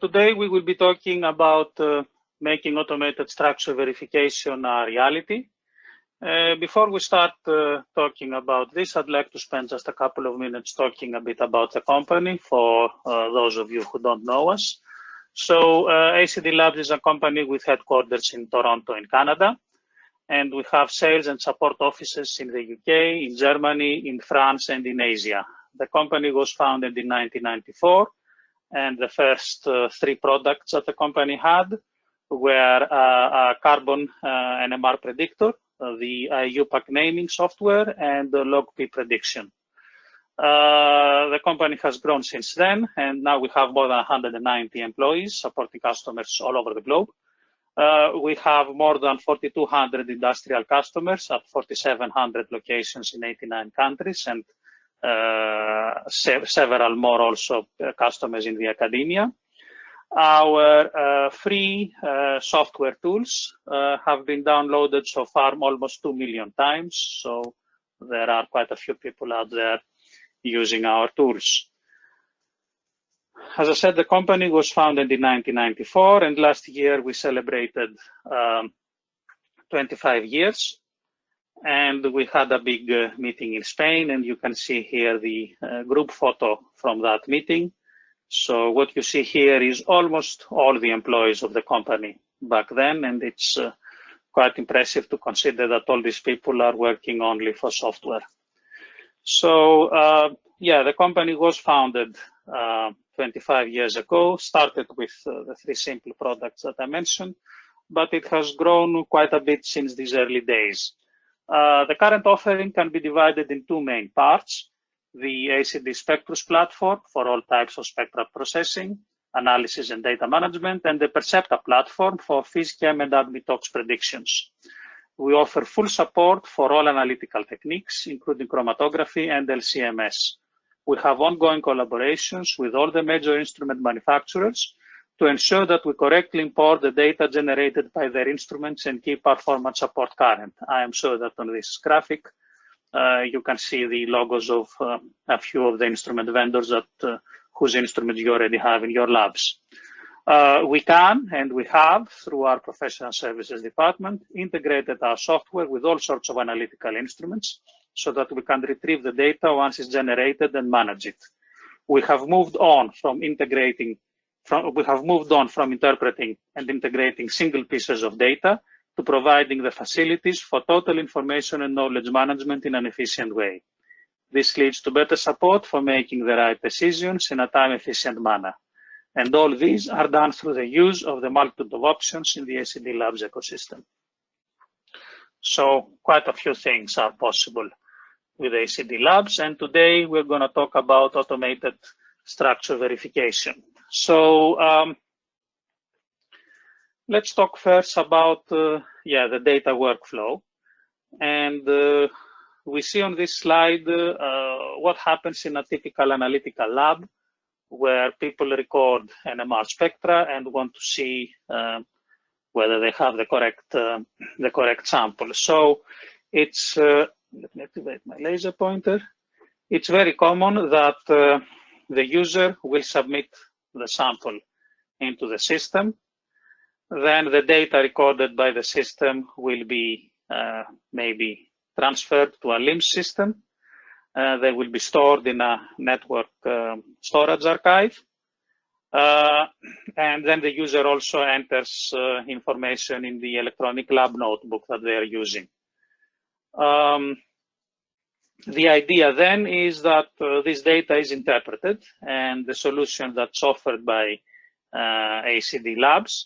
Today we will be talking about making automated structure verification a reality. Before we start talking about this, I'd like to spend just a couple of minutes talking a bit about the company for those of you who don't know us. So ACDLabs is a company with headquarters in Toronto in Canada, and we have sales and support offices in the UK, in Germany, in France, and in Asia. The company was founded in 1994, and the first three products that the company had were a carbon NMR predictor, the UPAC naming software, and the log-P prediction. The company has grown since then, and now we have more than 190 employees supporting customers all over the globe. We have more than 4,200 industrial customers at 4,700 locations in 89 countries, and several more also customers in the academia. Our free software tools have been downloaded so far almost 2 million times, so there are quite a few people out there using our tools. As I said, the company was founded in 1994, and last year we celebrated 25 years. And we had a big meeting in Spain, and you can see here the group photo from that meeting. So what you see here is almost all the employees of the company back then, and it's quite impressive to consider that all these people are working only for software. So yeah, the company was founded 25 years ago, started with the three simple products that I mentioned, but it has grown quite a bit since these early days. The current offering can be divided in two main parts: the ACD Spectrus platform for all types of spectral processing, analysis and data management, and the Percepta platform for PhysChem and ADME-Tox predictions. We offer full support for all analytical techniques, including chromatography and LC-MS. We have ongoing collaborations with all the major instrument manufacturers to ensure that we correctly import the data generated by their instruments and keep performance support current. I am sure that on this graphic, you can see the logos of a few of the instrument vendors that whose instruments you already have in your labs. We can, and we have, through our professional services department, integrated our software with all sorts of analytical instruments so that we can retrieve the data once it's generated and manage it. We have moved on from interpreting and integrating single pieces of data to providing the facilities for total information and knowledge management in an efficient way. This leads to better support for making the right decisions in a time-efficient manner. And all these are done through the use of the multitude of options in the ACDLabs ecosystem. So quite a few things are possible with ACDLabs, and today we're going to talk about automated structure verification. So let's talk first about the data workflow. And we see on this slide what happens in a typical analytical lab where people record NMR spectra and want to see whether they have the correct sample. So it's, let me activate my laser pointer. It's very common that the user will submit the sample into the system. Then the data recorded by the system will be maybe transferred to a LIMS system. They will be stored in a network storage archive. And then the user also enters information in the electronic lab notebook that they are using. The idea then is that this data is interpreted, and the solution that's offered by ACDLabs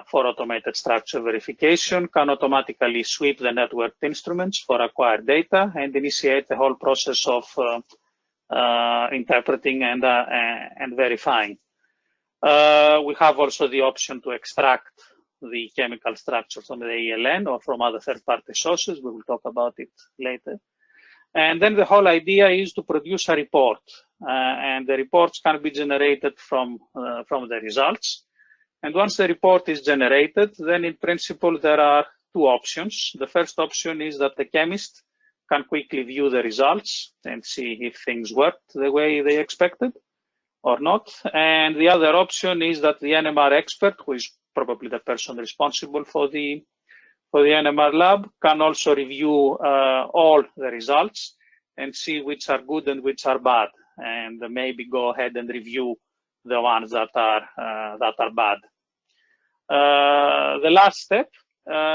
for automated structure verification can automatically sweep the networked instruments for acquired data and initiate the whole process of interpreting and verifying. We have also the option to extract the chemical structure from the ELN or from other third-party sources. We will talk about it later. And then the whole idea is to produce a report, and the reports can be generated from the results. And once the report is generated, then in principle, there are two options. The first option is that the chemist can quickly view the results and see if things worked the way they expected. or not. And the other option is that the NMR expert, who is probably the person responsible for the NMR lab, can also review all the results and see which are good and which are bad, and maybe go ahead and review the ones that are bad. The last step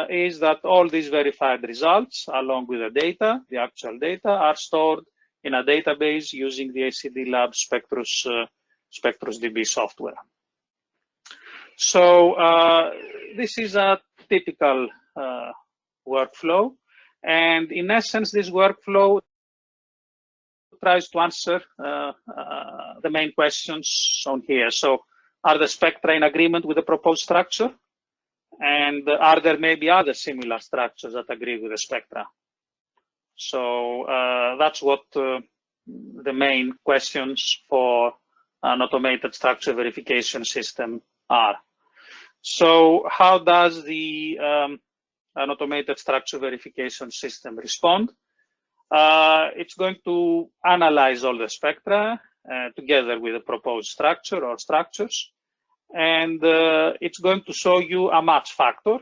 is that all these verified results, along with the data, the actual data, are stored in a database using the ACDLabs SpectrusDB software. So this is a typical workflow, and in essence, this workflow tries to answer the main questions shown here. So, are the spectra in agreement with the proposed structure? And are there maybe other similar structures that agree with the spectra? So that's what the main questions for an automated structure verification system are. So how does an automated structure verification system respond? It's going to analyze all the spectra together with the proposed structure or structures, and it's going to show you a match factor.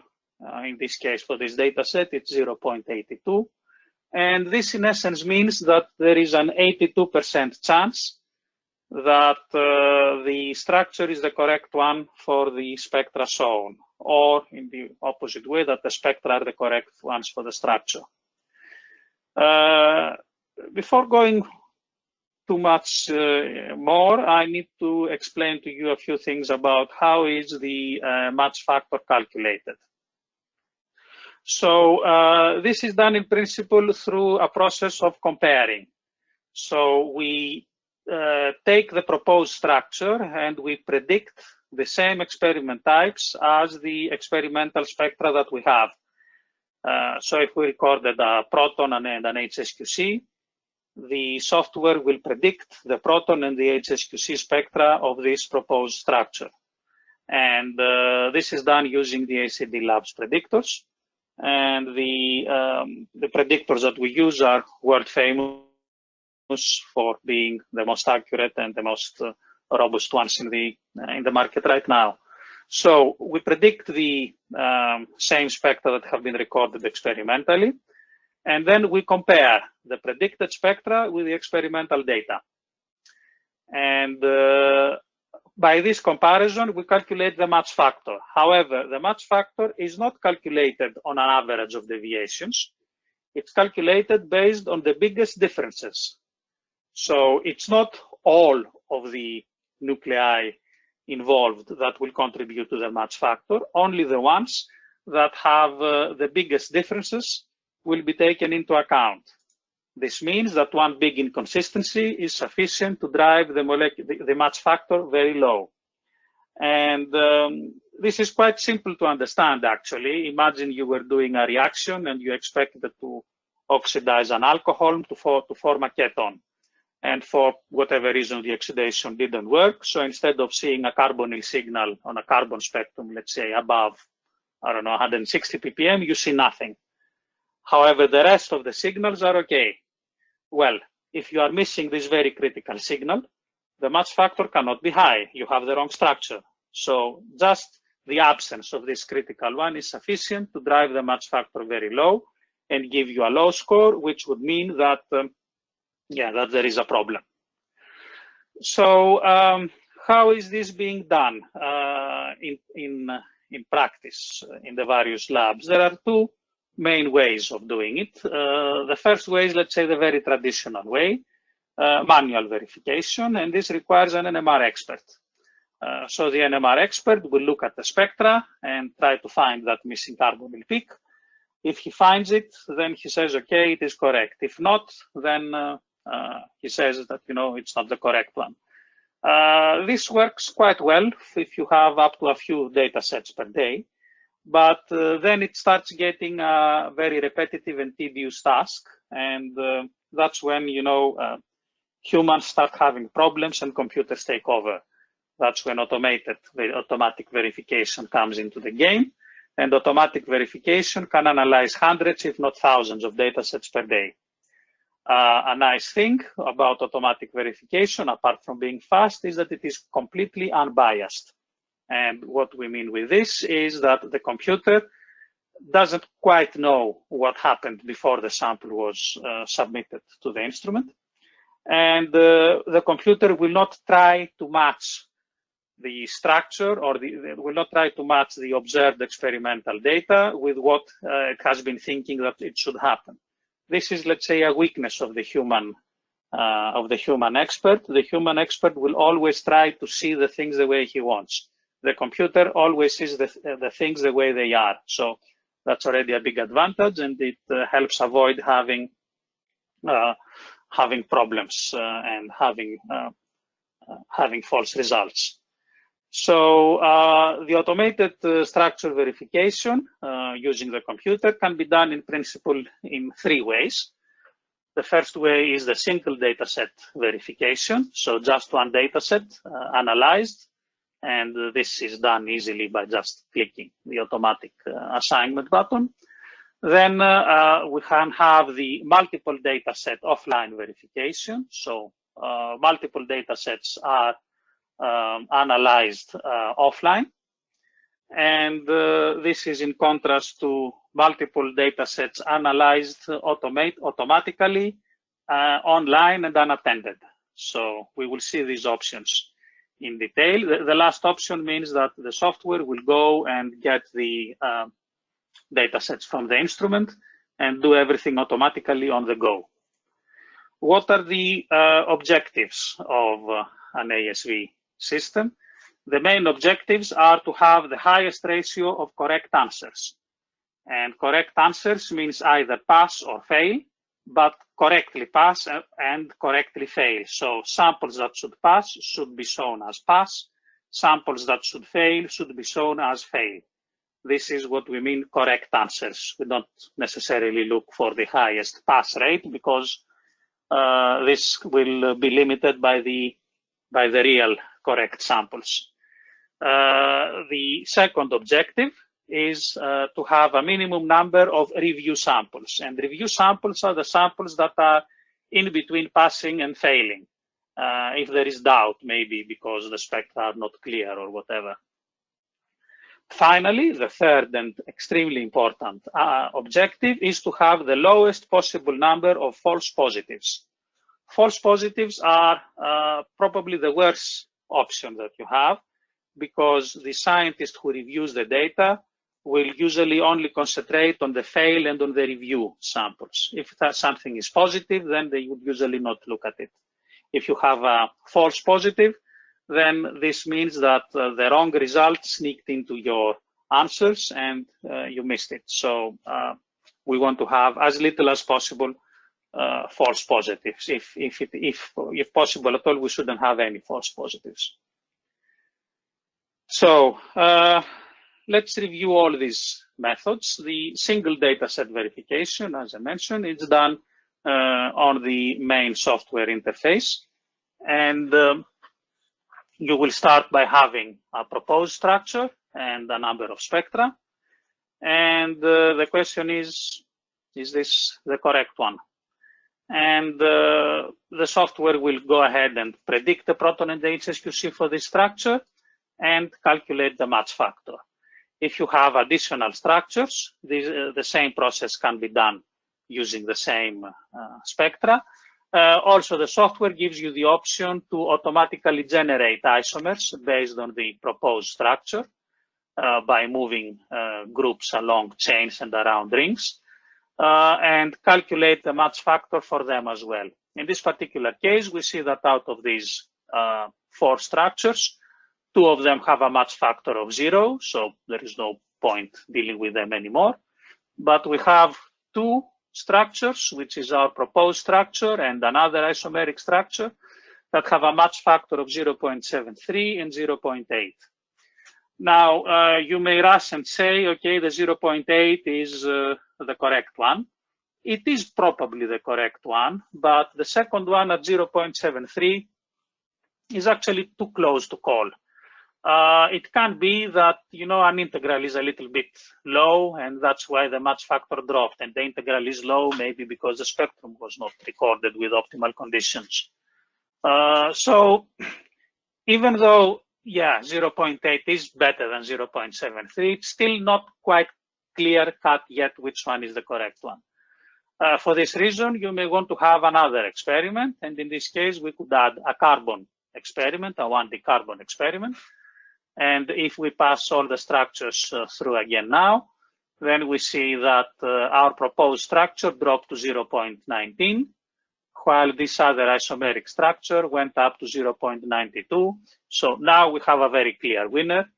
In this case, for this data set, it's 0.82. And this, in essence, means that there is an 82% chance that the structure is the correct one for the spectra shown, or in the opposite way, that the spectra are the correct ones for the structure. Before going too much more, I need to explain to you a few things about how is the match factor calculated. So this is done in principle through a process of comparing. So we take the proposed structure and we predict the same experiment types as the experimental spectra that we have. So if we recorded a proton and an HSQC, the software will predict the proton and the HSQC spectra of this proposed structure. And this is done using the ACDLabs predictors. And the predictors that we use are world famous for being the most accurate and the most robust ones in the market right now. So we predict the same spectra that have been recorded experimentally, and then we compare the predicted spectra with the experimental data. And by this comparison, we calculate the match factor. However, the match factor is not calculated on an average of deviations. It's calculated based on the biggest differences. So it's not all of the nuclei involved that will contribute to the match factor. Only the ones that have the biggest differences will be taken into account. This means that one big inconsistency is sufficient to drive the match factor very low. And this is quite simple to understand, actually. Imagine you were doing a reaction and you expected to oxidize an alcohol to form a ketone. And for whatever reason, the oxidation didn't work. So instead of seeing a carbonyl signal on a carbon spectrum, let's say above, I don't know, 160 ppm, you see nothing. However, the rest of the signals are okay. Well, if you are missing this very critical signal, the match factor cannot be high. You have the wrong structure. So just the absence of this critical one is sufficient to drive the match factor very low and give you a low score, which would mean that, that there is a problem. So how is this being done in practice in the various labs? There are two main ways of doing it. The first way is, let's say, the very traditional way, manual verification, and this requires an NMR expert. So the NMR expert will look at the spectra and try to find that missing carbonyl peak. If he finds it, then he says, okay, it is correct. If not, then he says that, it's not the correct one. This works quite well if you have up to a few data sets per day. But then it starts getting a very repetitive and tedious task. And that's when, humans start having problems and computers take over. That's when automatic verification comes into the game. And automatic verification can analyze hundreds, if not thousands, of data sets per day. A nice thing about automatic verification, apart from being fast, is that it is completely unbiased. And what we mean with this is that the computer doesn't quite know what happened before the sample was submitted to the instrument. And the computer will not try to match the structure, or will not try to match the observed experimental data with what it has been thinking that it should happen. This is, let's say, a weakness of the human expert. The human expert will always try to see the things the way he wants. The computer always sees the things the way they are. So that's already a big advantage, and it helps avoid having problems and having false results. So the automated structure verification using the computer can be done in principle in 3 ways. The first way is the single dataset verification. So just one dataset analyzed, and this is done easily by just clicking the automatic assignment button. Then we can have the multiple dataset offline verification. So multiple datasets are analyzed offline, and this is in contrast to multiple datasets analyzed automatically online and unattended. So we will see these options in detail. The last option means that the software will go and get the datasets from the instrument and do everything automatically on the go. What are the objectives of an ASV system? The main objectives are to have the highest ratio of correct answers. And correct answers means either pass or fail, but correctly pass and correctly fail. So samples that should pass should be shown as pass. Samples that should fail should be shown as fail. This is what we mean correct answers. We don't necessarily look for the highest pass rate, because this will be limited by the real correct samples. The second objective is to have a minimum number of review samples. And review samples are the samples that are in between passing and failing. If there is doubt, maybe because the spectra are not clear or whatever. Finally, the third and extremely important objective is to have the lowest possible number of false positives. False positives are probably the worst option that you have, because the scientist who reviews the data will usually only concentrate on the fail and on the review samples. If something is positive, then they would usually not look at it. If you have a false positive, then this means that the wrong result sneaked into your answers and you missed it. So we want to have as little as possible false positives. If possible at all, we shouldn't have any false positives. So let's review all these methods. The single dataset verification, as I mentioned, is done on the main software interface. And you will start by having a proposed structure and a number of spectra. And the question is this the correct one? And the software will go ahead and predict the proton and the HSQC for this structure and calculate the match factor. If you have additional structures, the same process can be done using the same spectra. Also, the software gives you the option to automatically generate isomers based on the proposed structure by moving groups along chains and around rings, and calculate the match factor for them as well. In this particular case, we see that out of these 4 structures, 2 of them have a match factor of 0, so there is no point dealing with them anymore. But we have 2 structures, which is our proposed structure and another isomeric structure, that have a match factor of 0.73 and 0.8. Now, you may rush and say, okay, the 0.8 is the correct one. It is probably the correct one, but the second one at 0.73 is actually too close to call. It can be that, an integral is a little bit low, and that's why the match factor dropped. And the integral is low, maybe because the spectrum was not recorded with optimal conditions. So even though, 0.8 is better than 0.73, it's still not quite clear cut yet which one is the correct one. For this reason, you may want to have another experiment. And in this case, we could add a carbon experiment, a 1D carbon experiment. And if we pass all the structures through again now, then we see that our proposed structure dropped to 0.19, while this other isomeric structure went up to 0.92. So now we have a very clear winner.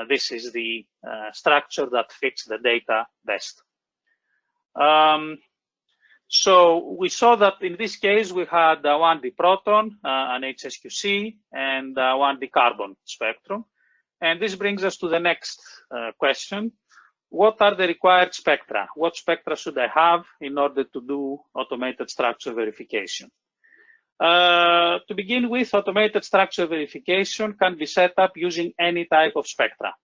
This is the structure that fits the data best. So we saw that in this case, we had a 1D proton, an HSQC, and a 1D carbon spectrum. And this brings us to the next question. What are the required spectra? What spectra should I have in order to do automated structure verification? To begin with, automated structure verification can be set up using any type of spectra.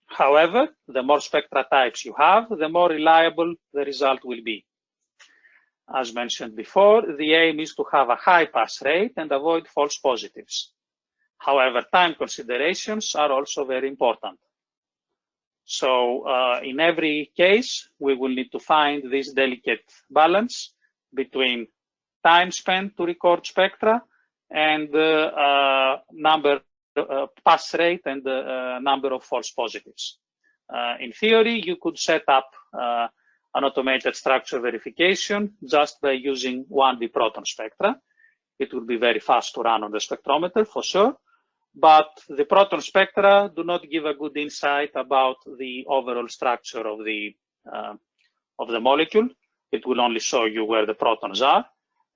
However, the more spectra types you have, the more reliable the result will be. As mentioned before, the aim is to have a high pass rate and avoid false positives. However, time considerations are also very important. So in every case, we will need to find this delicate balance between time spent to record spectra and pass rate and the number of false positives. In theory, you could set up an automated structure verification just by using 1D proton spectra. It will be very fast to run on the spectrometer for sure. But the proton spectra do not give a good insight about the overall structure of the molecule. It will only show you where the protons are.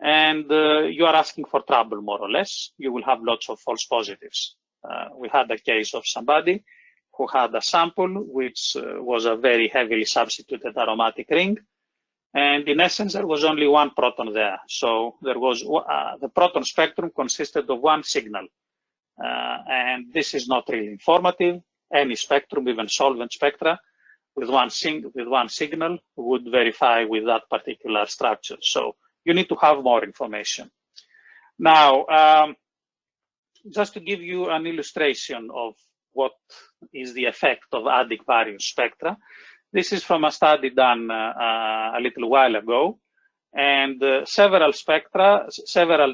And you are asking for trouble, more or less. You will have lots of false positives. We had a case of somebody who had a sample which was a very heavily substituted aromatic ring. And in essence, there was only one proton there. So there was the proton spectrum consisted of one signal. And this is not really informative. Any spectrum, even solvent spectra, with one signal would verify with that particular structure. So you need to have more information. Now, just to give you an illustration of what is the effect of adding various spectra, this is from a study done a little while ago. And several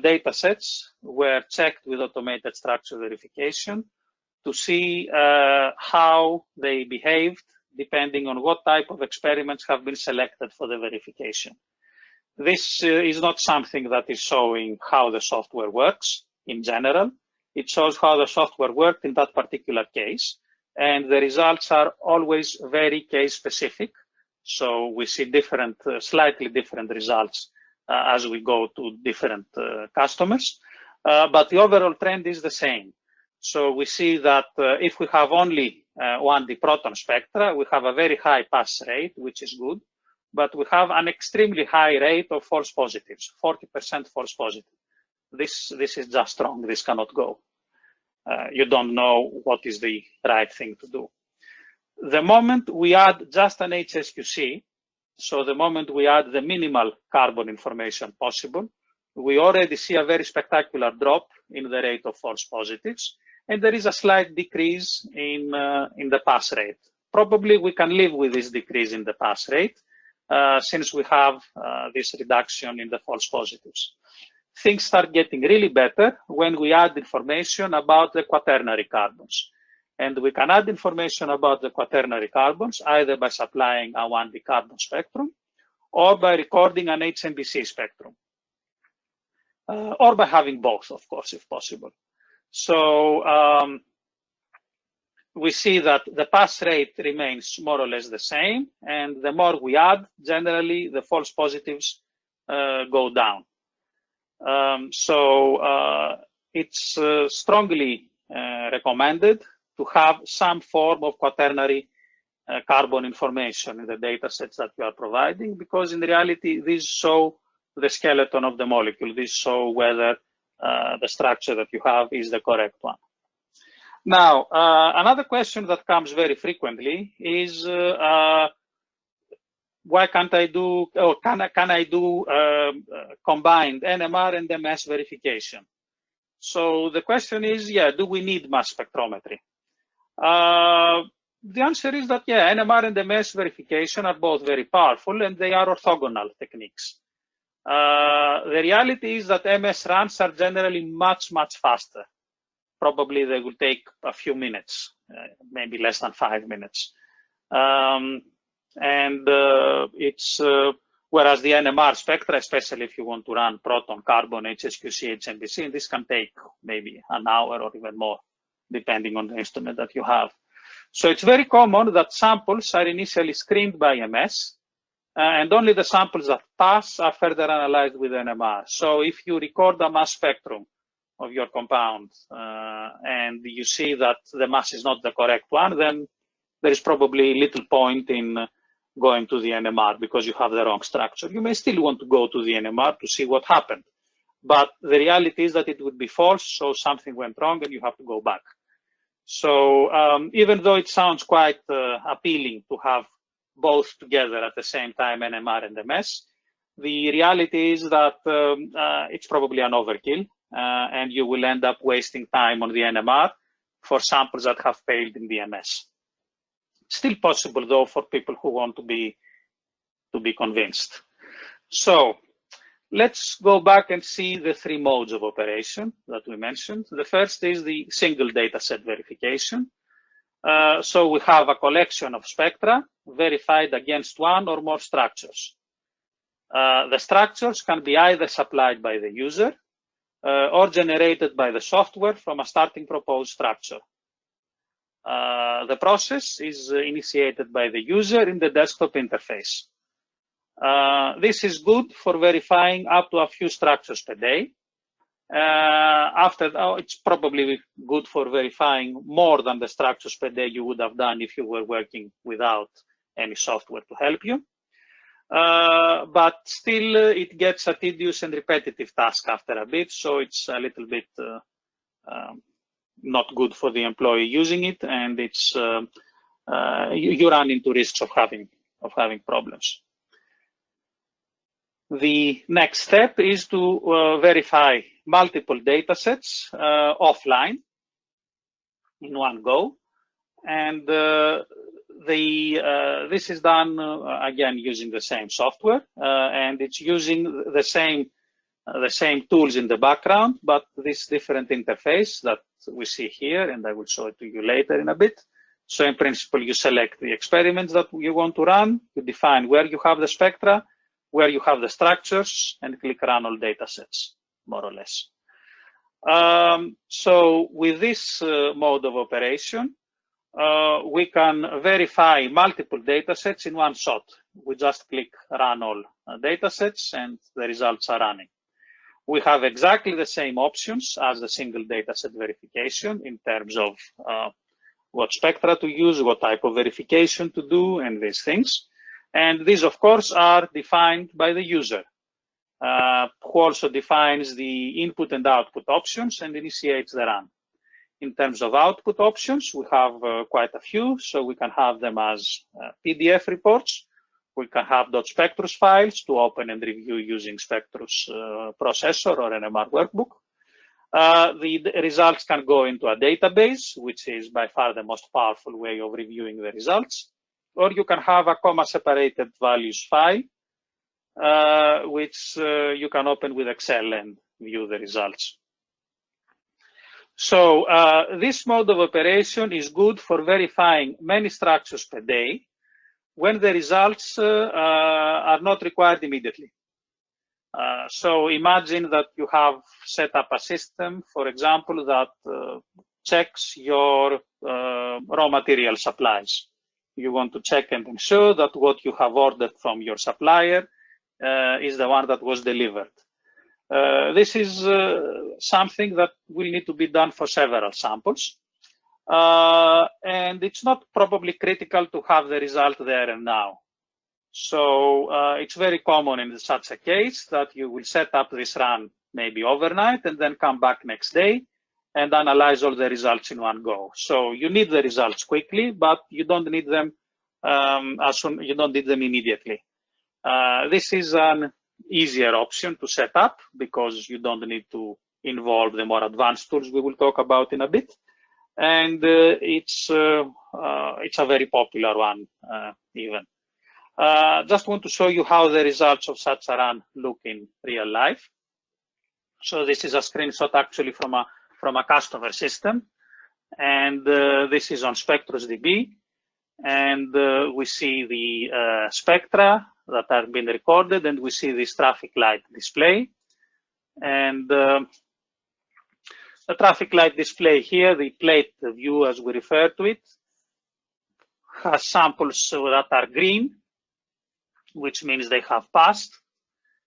data sets were checked with automated structure verification to see how they behaved depending on what type of experiments have been selected for the verification. This is not something that is showing how the software works in general. It shows how the software worked in that particular case. And the results are always very case specific. So we see slightly different results as we go to different customers. But the overall trend is the same. So we see that if we have only 1D proton spectra, we have a very high pass rate, which is good. But we have an extremely high rate of false positives, 40% false positive. This is just wrong. This cannot go. You don't know what is the right thing to do. The moment we add just an HSQC, so the moment we add the minimal carbon information possible, we already see a very spectacular drop in the rate of false positives, and there is a slight decrease in the pass rate. Probably we can live with this decrease in the pass rate since we have this reduction in the false positives. Things start getting really better when we add information about the quaternary carbons. And we can add information about the quaternary carbons either by supplying a 1D carbon spectrum or by recording an HNBC spectrum, or by having both, of course, if possible. So we see that the pass rate remains more or less the same, and the more we add, generally the false positives go down. It's strongly recommended to have some form of quaternary carbon information in the data sets that we are providing, because in reality, these show the skeleton of the molecule. These show whether the structure that you have is the correct one. Now, another question that comes very frequently is why can't I do, or can I do combined NMR and MS verification? So the question is, yeah, do we need mass spectrometry? The answer is that, yeah, NMR and MS verification are both very powerful and they are orthogonal techniques. The reality is that MS runs are generally much faster. Probably they will take a few minutes, maybe less than 5 minutes. Whereas the NMR spectra, especially if you want to run proton, carbon, HSQC, HMBC, this can take maybe an hour or even more, depending on the instrument that you have. So it's very common that samples are initially screened by MS, and only the samples that pass are further analyzed with NMR. So if you record a mass spectrum of your compound and you see that the mass is not the correct one, then there is probably little point in going to the NMR because you have the wrong structure. You may still want to go to the NMR to see what happened, but the reality is that it would be false, so something went wrong and you have to go back. So even though it sounds quite appealing to have both together at the same time, NMR and MS, the reality is that it's probably an overkill and you will end up wasting time on the NMR for samples that have failed in the MS. Still possible though for people who want to be convinced. So let's go back and see the three modes of operation that we mentioned. The first is the single data set verification. So we have a collection of spectra verified against one or more structures. The structures can be either supplied by the user or generated by the software from a starting proposed structure. The process is initiated by the user in the desktop interface. This is good for verifying up to a few structures per day. It's probably good for verifying more than the structures per day you would have done if you were working without any software to help you. But still, it gets a tedious and repetitive task after a bit, so it's a little bit not good for the employee using it, and it's you run into risks of having problems. The next step is to verify multiple data sets offline in one go, and this is done again using the same software, and it's using the same tools in the background, but this different interface that we see here, and I will show it to you later in a bit. So in principle, you select the experiments that you want to run, you define where you have the spectra, where you have the structures, and click run all data sets, more or less. So with this mode of operation, we can verify multiple data sets in one shot. We just click run all data sets and the results are running. We have exactly the same options as the single data set verification in terms of what spectra to use, what type of verification to do, and these things. And these, of course, are defined by the user, who also defines the input and output options and initiates the run. In terms of output options, we have quite a few, so we can have them as PDF reports. We can have .spectrus files to open and review using Spectrus processor or NMR workbook. The results can go into a database, which is by far the most powerful way of reviewing the results. Or you can have a comma-separated values file, which you can open with Excel and view the results. So this mode of operation is good for verifying many structures per day when the results are not required immediately. So imagine that you have set up a system, for example, that checks your raw material supplies. You want to check and ensure that what you have ordered from your supplier is the one that was delivered. This is something that will need to be done for several samples. And it's not probably critical to have the result there and now. So it's very common in such a case that you will set up this run maybe overnight and then come back next day and analyze all the results in one go. So you need the results quickly, but you don't need them you don't need them immediately. This is an easier option to set up because you don't need to involve the more advanced tools we will talk about in a bit. And it's a very popular one even. Just want to show you how the results of such a run look in real life. So this is a screenshot actually from a customer system, and this is on SpectrosDB, and we see the spectra that are being recorded, and we see this traffic light display. And the traffic light display here, the plate view as we refer to it, has samples that are green, which means they have passed,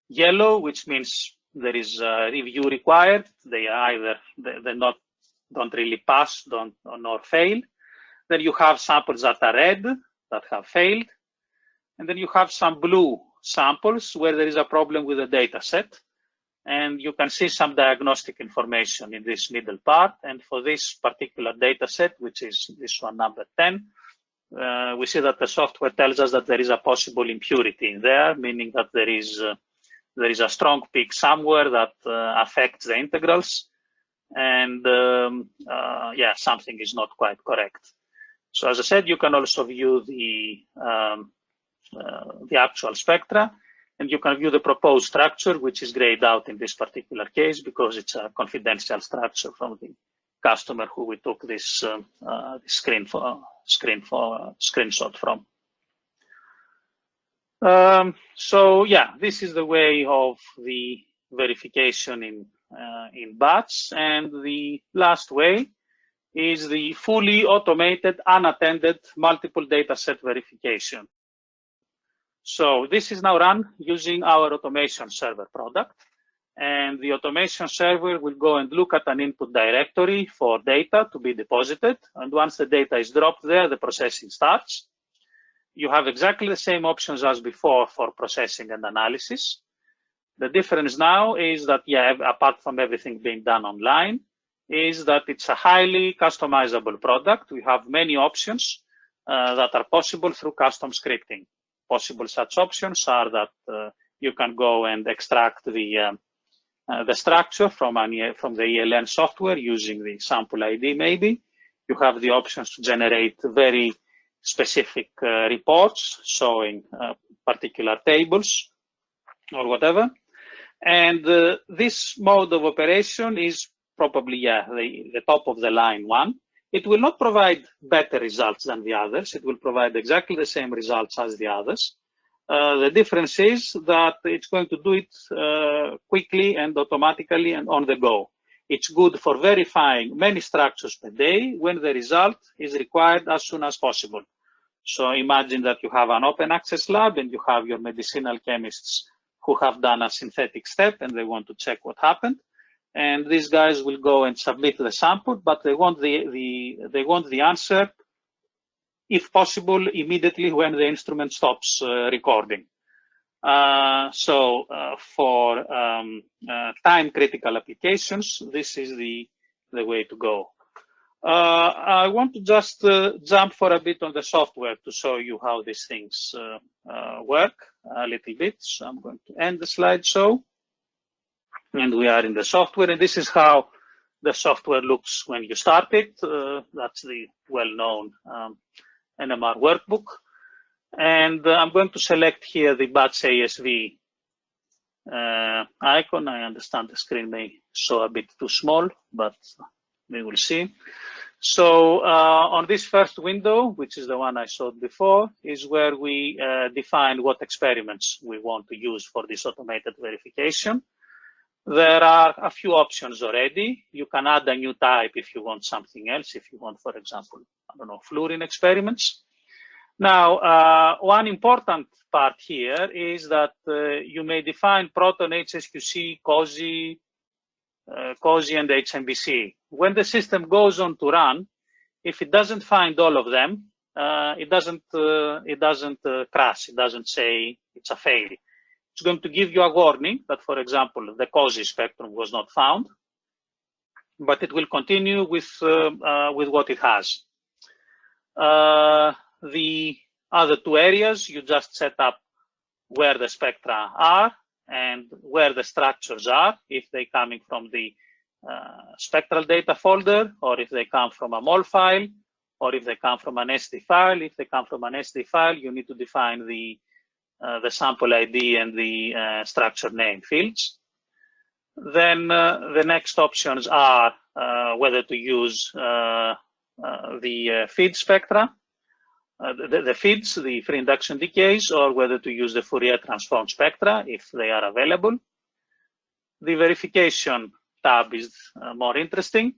yellow, which means there is a review required. They either don't really pass, nor fail. Then you have samples that are red that have failed, and then you have some blue samples where there is a problem with the data set, and you can see some diagnostic information in this middle part. And for this particular data set, which is this one, number 10, we see that the software tells us that there is a possible impurity in there, meaning that there is a strong peak somewhere that affects the integrals, and yeah, something is not quite correct. So as I said, you can also view the actual spectra, and you can view the proposed structure, which is grayed out in this particular case because it's a confidential structure from the customer who we took this screenshot from. So yeah, this is the way of the verification in batch, and the last way is the fully automated, unattended multiple data set verification. So this is now run using our automation server product, and the automation server will go and look at an input directory for data to be deposited, and once the data is dropped there, the processing starts. You have exactly the same options as before for processing and analysis. The difference now is that, yeah, apart from everything being done online, is that it's a highly customizable product. We have many options that are possible through custom scripting. Possible such options are that you can go and extract the structure from the ELN software using the sample ID maybe. You have the options to generate very specific reports showing particular tables or whatever. And this mode of operation is probably, yeah, the top of the line one. It will not provide better results than the others. It will provide exactly the same results as the others. The difference is that it's going to do it quickly and automatically and on the go. It's good for verifying many structures per day when the result is required as soon as possible. So imagine that you have an open access lab and you have your medicinal chemists who have done a synthetic step and they want to check what happened. And these guys will go and submit the sample, but they want the answer, if possible, immediately when the instrument stops recording. For time-critical applications, this is the way to go. I want to just jump for a bit on the software to show you how these things work a little bit. So I'm going to end the slideshow. And we are in the software, and this is how the software looks when you start it. That's the well-known NMR workbook. And I'm going to select here the batch ASV icon. I understand the screen may show a bit too small, but we will see. So on this first window, which is the one I showed before, is where we define what experiments we want to use for this automated verification. There are a few options already. You can add a new type if you want something else, if you want, for example, I don't know, fluorine experiments. Now, one important part here is that you may define Proton, HSQC, COSY, and HMBC. When the system goes on to run, if it doesn't find all of them, it doesn't crash. It doesn't say it's a fail. It's going to give you a warning that, for example, the COSY spectrum was not found. but it will continue with what it has. The other two areas, you just set up where the spectra are and where the structures are, if they're coming from the spectral data folder, or if they come from a MOL file, or if they come from an SD file. If they come from an SD file, you need to define the sample ID and the structure name fields. Then the next options are whether to use the feed spectra, the feeds, the free induction decays, or whether to use the Fourier transform spectra if they are available. The verification tab is more interesting.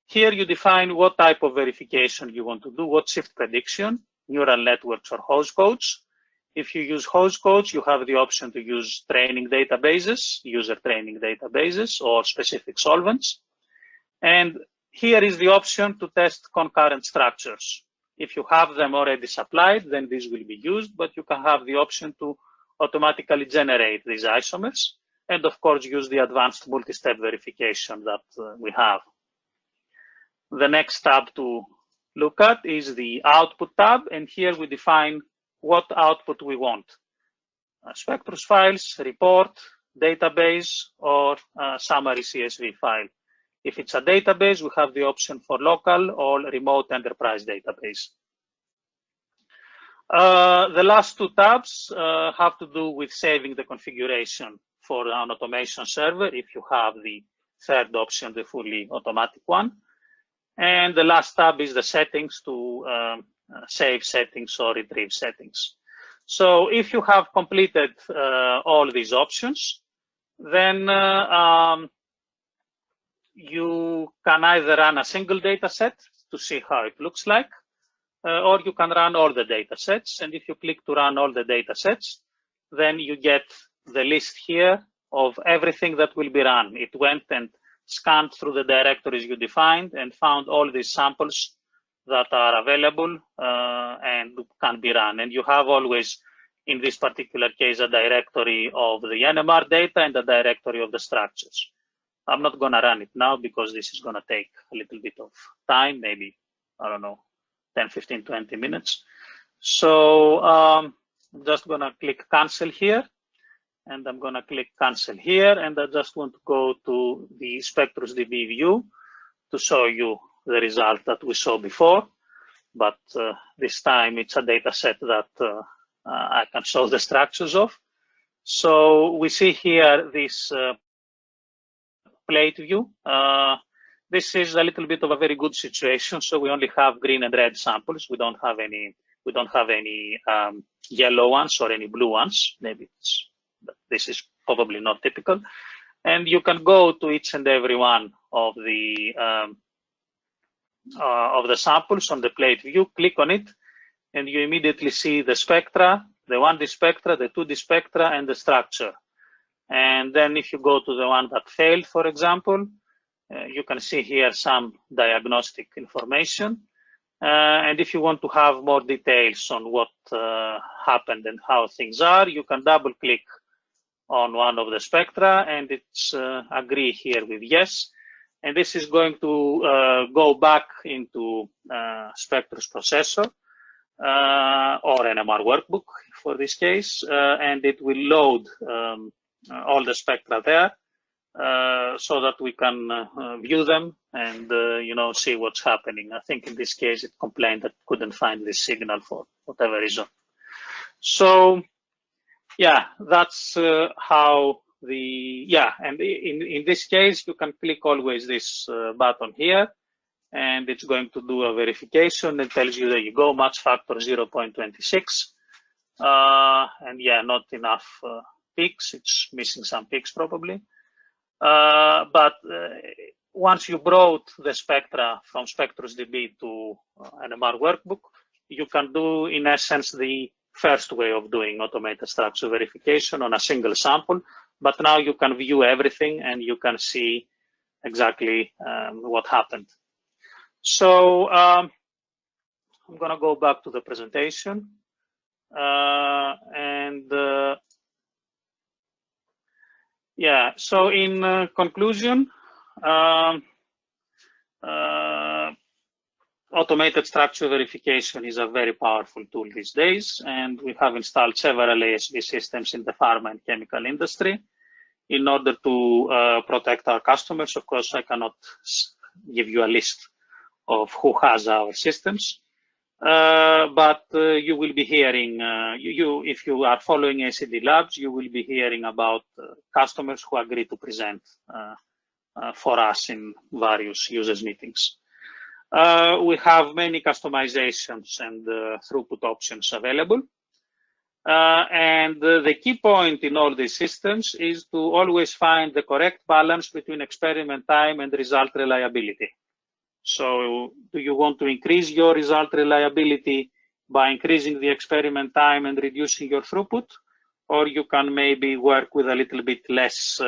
Here you define what type of verification you want to do, what shift prediction, neural networks or host codes. If you use host codes, you have the option to use training databases, user training databases, or specific solvents. And here is the option to test concurrent structures. If you have them already supplied, then this will be used, but you can have the option to automatically generate these isomers, and of course use the advanced multi-step verification that we have. The next tab to look at is the output tab, and here we define what output we want. Spectrus files, report, database, or summary CSV file. If it's a database, we have the option for local or remote enterprise database. The last two tabs have to do with saving the configuration for an automation server if you have the third option, the fully automatic one. And the last tab is the settings to save settings or retrieve settings. So if you have completed all these options, then you can either run a single data set to see how it looks like, or you can run all the data sets. And if you click to run all the data sets, then you get the list here of everything that will be run. It went and scanned through the directories you defined and found all these samples that are available and can be run. And you have always, in this particular case, a directory of the NMR data and a directory of the structures. I'm not going to run it now because this is going to take a little bit of time, maybe, I don't know, 10, 15, 20 minutes. So I'm just going to click cancel here, and I'm going to click cancel here, and I just want to go to the SpectrusDB view to show you the result that we saw before, but this time it's a data set that I can show the structures of. So we see here this plate view. This is a little bit of a very good situation. So we only have green and red samples. We don't have any yellow ones or any blue ones. Maybe this is probably not typical. And you can go to each and every one of the samples on the plate view, click on it, and you immediately see the spectra, the 1D spectra, the 2D spectra, and the structure. And then if you go to the one that failed, for example, you can see here some diagnostic information. And if you want to have more details on what happened and how things are, you can double click on one of the spectra, and it's agree here with yes. And this is going to go back into Spectrus processor or NMR workbook for this case, and it will load all the spectra there so that we can view them and see what's happening. I think in this case it complained that it couldn't find this signal for whatever reason. So yeah, that's how and in this case you can click always this button here, and it's going to do a verification. It tells you, there you go, match factor 0.26, and yeah, not enough peaks. It's missing some peaks probably. But once you brought the spectra from SpectrusDB to NMR workbook, you can do, in essence, the first way of doing automated structure verification on a single sample. But now you can view everything and you can see exactly what happened. So I'm going to go back to the presentation. Yeah, so in conclusion, Automated structure verification is a very powerful tool these days, and we have installed several ASV systems in the pharma and chemical industry in order to protect our customers. Of course, I cannot give you a list of who has our systems, but you will be hearing, if you are following ACDLabs, you will be hearing about customers who agree to present for us in various users meetings. We have many customizations and throughput options available. And the key point in all these systems is to always find the correct balance between experiment time and result reliability. So do you want to increase your result reliability by increasing the experiment time and reducing your throughput? Or you can maybe work with a little bit less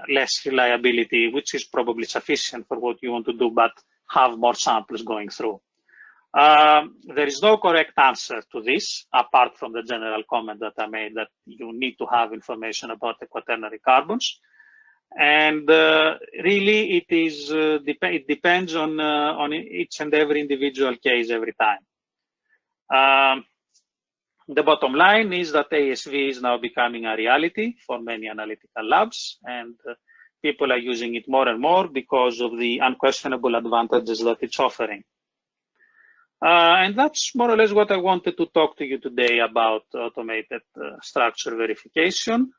less reliability, which is probably sufficient for what you want to do, but have more samples going through. There is no correct answer to this, apart from the general comment that I made that you need to have information about the quaternary carbons. And really, it depends on each and every individual case every time. The bottom line is that ASV is now becoming a reality for many analytical labs, and people are using it more and more because of the unquestionable advantages that it's offering. And that's more or less what I wanted to talk to you today about automated structure verification.